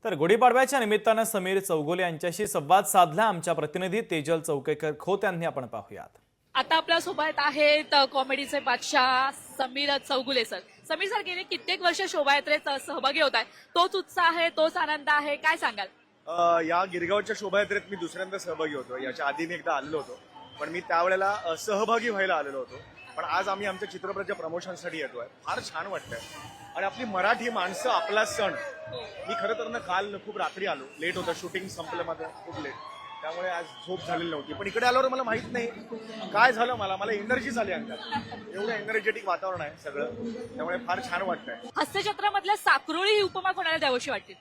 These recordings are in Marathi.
तर गुढीपाडव्याच्या निमित्तानं समीर चौगुले यांच्याशी संवाद साधला आमच्या प्रतिनिधी तेजल चौकेकर खोत यांनी. आपण पाहूयात. आता आपल्या सोबत आहेत कॉमेडीचे बादशाह समीर चौगुले सर. समीर सर गेले कित्येक वर्ष शोभायात्रेत सहभागी होत आहे. तोच उत्साह आहे, तोच आनंद आहे, काय सांगाल? या गिरगावच्या शोभायात्रेत मी दुसऱ्यांदा सहभागी होतो. याच्या आधी मी एकदा आलेलो होतो, पण मी त्यावेळेला सहभागी व्हायला आलेलो होतो. पण आज आम्ही आमच्या चित्रपटाच्या प्रमोशनसाठी येतोय. फार छान वाटतंय. आणि आपली मराठी माणसं, आपला सण. मी खरं तर ना काल खूप रात्री आलो, लेट होतं, शूटिंग संपलं माझं खूप लेट, त्यामुळे आज झोप झालेली नव्हती. पण इकडे आल्यावर मला माहित नाही काय झालं, मला एनर्जी झाली अंगात. एवढं एनर्जेटिक वातावरण आहे सगळं, त्यामुळे फार छान वाटतंय. हास्यचित्रामधल्या साकरोळी ही उपमा कोणाला द्यावीशी वाटते?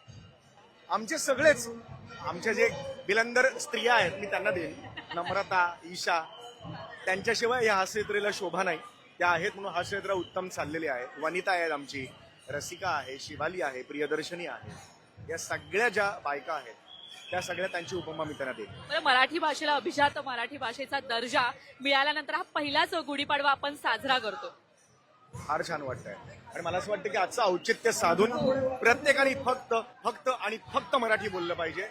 आमचे सगळेच, आमच्या जे बिलंदर स्त्रिया आहेत मी त्यांना देईन. नम्रता, ईशा, त्यांच्याशिवाय या हास्यजत्रेला शोभा नाही. त्या आहेत म्हणून हास्यजत्रा उत्तम चाललेली आहे. वनिता आहेत आमची, रसिका आहे, शिवाली आहे, प्रियदर्शनी आहे. या सगळ्या ज्या बायका आहेत त्या सगळ्या त्यांची उपमा मी त्यांना देईन. बरं, मराठी भाषेला अभिजात मराठी भाषेचा दर्जा मिळाल्यानंतर हा पहिलाच गुढीपाडवा आपण साजरा करतो. फार छान वाटतंय. आणि मला असं वाटतं की आजचं औचित्य साधून प्रत्येकाने फक्त आणि फक्त मराठी बोललं पाहिजे.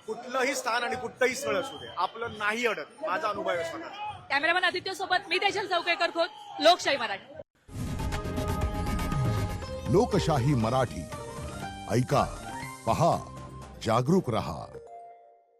कुठलंही स्थान आणि कुठलंही स्थळ असू दे, आपलं नाही अडत. माझा अनुभव आहे स्वतःचा. कॅमेरामॅन आदित्य सोबत मी तेजल चौकेकर खोत, लोकशाही मराठी. लोकशाही मराठी ऐका, पहा, जागरूक रहा.